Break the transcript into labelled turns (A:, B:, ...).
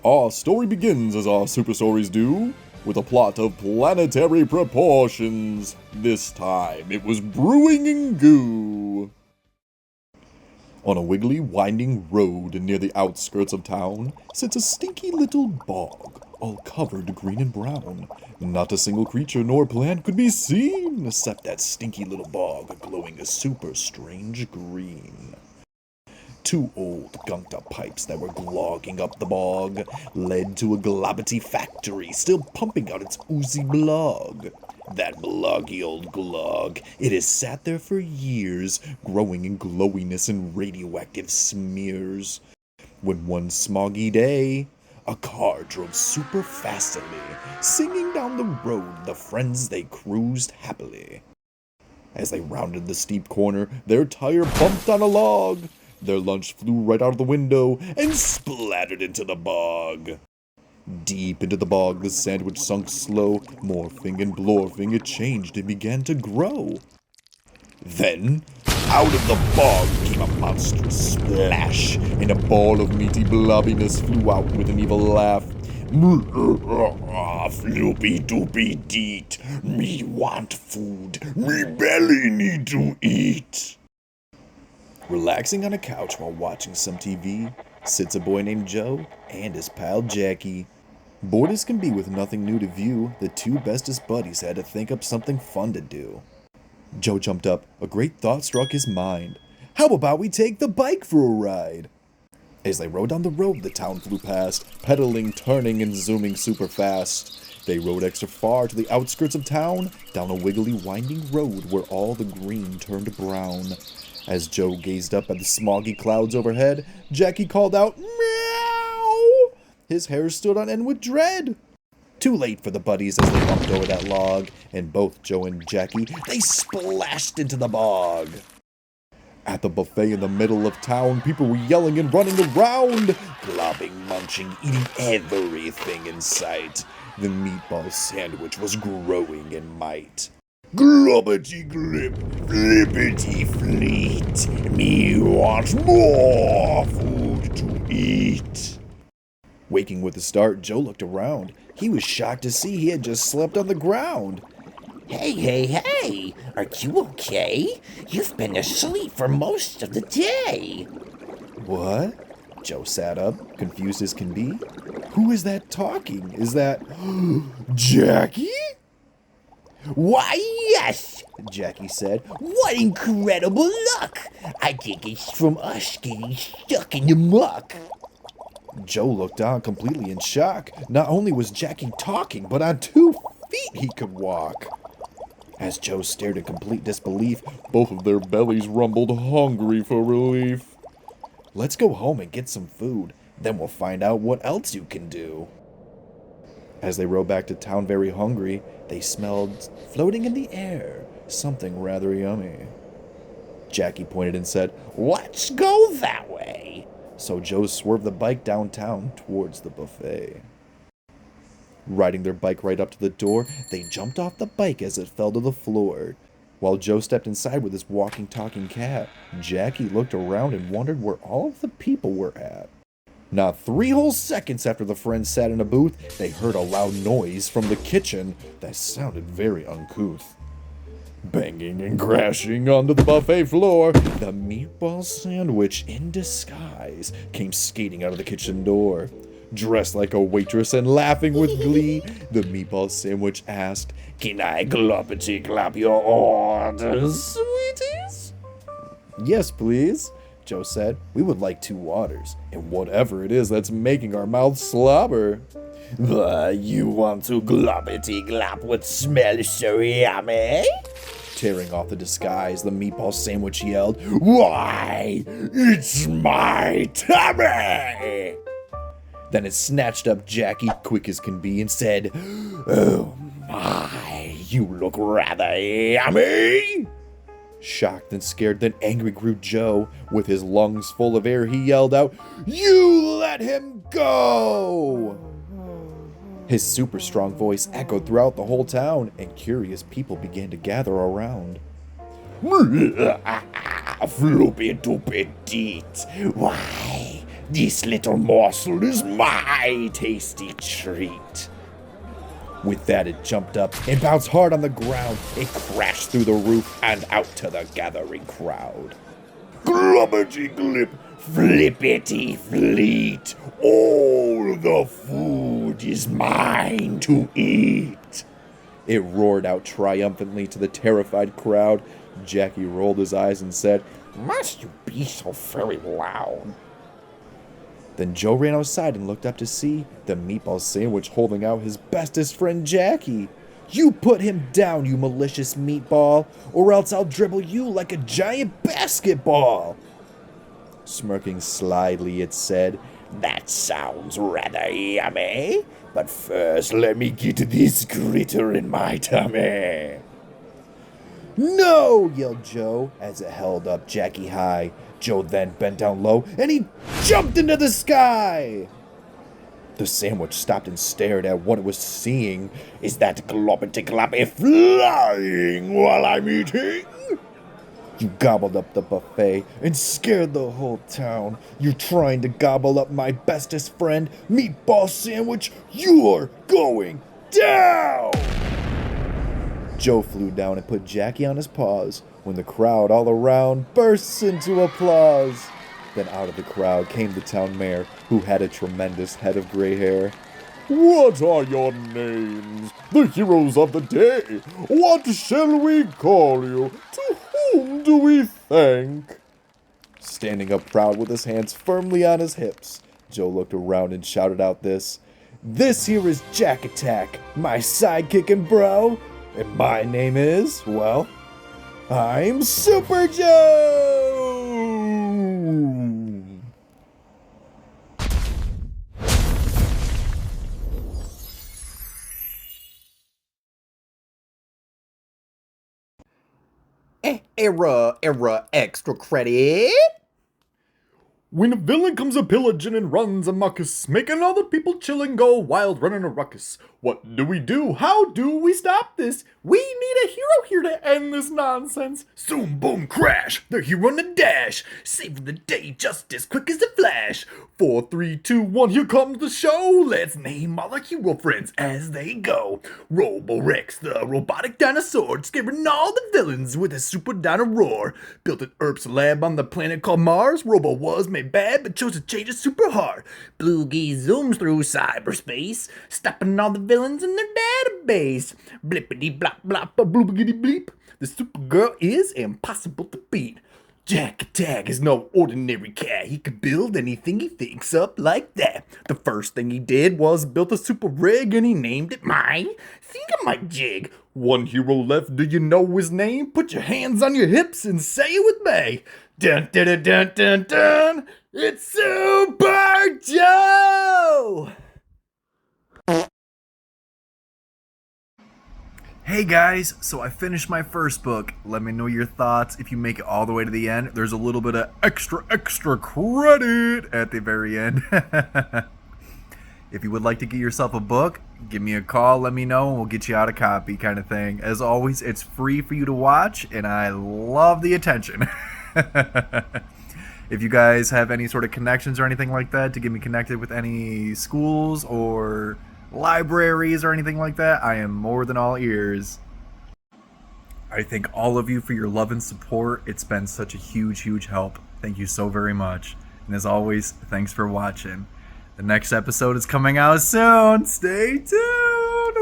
A: Our story begins as our super stories do, with a plot of planetary proportions. This time, it was brewing in goo. On a wiggly, winding road near the outskirts of town sits a stinky little bog, all covered green and brown. Not a single creature nor plant could be seen, except that stinky little bog glowing a super strange green. Two old gunked-up pipes that were glogging up the bog led to a globbity factory still pumping out its oozy blog. That bloggy old glog, it has sat there for years, growing in glowiness and radioactive smears. When one smoggy day, a car drove super fastly, singing down the road the friends they cruised happily. As they rounded the steep corner, their tire bumped on a log. Their lunch flew right out of the window and splattered into the bog. Deep into the bog, the sandwich sunk slow. Morphing and blorfing, it changed and began to grow. Then, out of the bog came a monstrous splash, and a ball of meaty blobbiness flew out with an evil laugh. Floopy doopy deet, me want food, me belly need to eat. Relaxing on a couch while watching some TV sits a boy named Joe and his pal Jackie. Bored as can be with nothing new to view, the two bestest buddies had to think up something fun to do. Joe jumped up. A great thought struck his mind. How about we take the bike for a ride? As they rode down the road, the town flew past, pedaling, turning, and zooming super fast. They rode extra far to the outskirts of town, down a wiggly, winding road where all the green turned brown. As Joe gazed up at the smoggy clouds overhead, Jackie called out, "Meow!" His hair stood on end with dread. Too late for the buddies as they bumped over that log, and both Joe and Jackie, they splashed into the bog. At the buffet in the middle of town, people were yelling and running around, globbing, munching, eating everything in sight. The meatball sandwich was growing in might. Globbity glip, flippity fleet, me want more food to eat. Waking with a start, Joe looked around. He was shocked to see he had just slept on the ground.
B: Hey, are you okay? You've been asleep for most of the day.
A: What? Joe sat up, confused as can be. Who is that talking? Is that Jackie?
B: Why, yes, Jackie said. What incredible luck! I think it's from us getting stuck in the muck.
A: Joe looked on completely in shock. Not only was Jackie talking, but on 2 feet he could walk. As Joe stared in complete disbelief, both of their bellies rumbled, hungry for relief. Let's go home and get some food, then we'll find out what else you can do. As they rode back to town very hungry, they smelled, floating in the air, something rather yummy. Jackie pointed and said, "Let's go that way." So Joe swerved the bike downtown towards the buffet. Riding their bike right up to the door, they jumped off the bike as it fell to the floor. While Joe stepped inside with his walking, talking cat, Jackie looked around and wondered where all of the people were at. Not 3 whole seconds after the friends sat in a booth, they heard a loud noise from the kitchen that sounded very uncouth. Banging and crashing onto the buffet floor, the meatball sandwich in disguise came skating out of the kitchen door. Dressed like a waitress and laughing with glee, the meatball sandwich asked, "Can I gloppity glop your orders, sweeties?" "Yes, please," Joe said. "We would like 2 waters, and whatever it is that's making our mouths slobber."
B: You want to gloppity glop what smells so yummy?
A: Tearing off the disguise, the meatball sandwich yelled, "Why, it's my tummy!" Then it snatched up Jackie quick as can be and said, "Oh my, you look rather yummy!" Shocked and scared, then angry grew Joe. With his lungs full of air, he yelled out, "You let him go!" His super strong voice echoed throughout the whole town, and curious people began to gather around.
B: Floopy doopy deet. Why, This little morsel is my tasty treat.
A: With that, it jumped up and bounced hard on the ground. It crashed through the roof and out to the gathering crowd.
B: Glubbergy glip, flippity fleet, all the food is mine to eat.
A: It roared out triumphantly to the terrified crowd. Jackie rolled his eyes and said,
B: Must you be so very loud?
A: Then Joe ran outside and looked up to see the meatball sandwich holding out his bestest friend Jackie. You put him down, you malicious meatball, or else I'll dribble you like a giant basketball. Smirking slyly, it said,
B: That sounds rather yummy, but first let me get this critter in my tummy.
A: No, yelled Joe as it held up Jackie high. Joe then bent down low and he jumped into the sky. The sandwich stopped and stared at what it was seeing.
B: Is that gloppity gloppy flying while I'm eating?
A: You gobbled up the buffet and scared the whole town. You're trying to gobble up my bestest friend, meatball sandwich. You're going down! Joe flew down and put Jackie on his paws when the crowd all around bursts into applause. Then out of the crowd came the town mayor, who had a tremendous head of gray hair.
C: What are your names, the heroes of the day? What shall we call you? To whom do we thank?
A: Standing up proud with his hands firmly on his hips, Joe looked around and shouted out this here is Jack Attack, my sidekick and bro. And my name is, well, I'm Super Joe!
B: Error, extra credit.
C: When a villain comes a pillaging and runs amuckus, making all the people chill and go wild running a ruckus. What do we do? How do we stop this? We need a hero here to end this nonsense.
B: Zoom, boom, crash, the hero on the dash, saving the day just as quick as a flash.
C: 4, 3, 2, 1, here comes the show.
B: Let's name all our hero friends as they go. Robo-Rex, the robotic dinosaur, scaring all the villains with his super dino roar. Built an Earth's lab on the planet called Mars. Robo was made bad, but chose to change it super hard. Bloogie zooms through cyberspace, stopping all the villains in their database. Blippity blop blop, a bloopity bleep. The Supergirl is impossible to beat. Jack Attack is no ordinary cat. He can build anything he thinks up like that. The first thing he did was built a super rig and he named it mine. Think of my jig.
C: One hero left, do you know his name? Put your hands on your hips and say it with me. Dun dun dun dun dun dun. It's Super Joe!
A: Hey guys, so I finished my first book. Let me know your thoughts. If you make it all the way to the end, there's a little bit of extra credit at the very end. If you would like to get yourself a book, give me a call, let me know, and we'll get you out a copy kind of thing. As always, it's free for you to watch, and I love the attention. If you guys have any sort of connections or anything like that to get me connected with any schools or libraries or anything like that, I am more than all ears. I thank all of you for your love and support. It's been such a huge help. Thank you so very much. And as always, thanks for watching. The next episode is coming out soon. Stay tuned.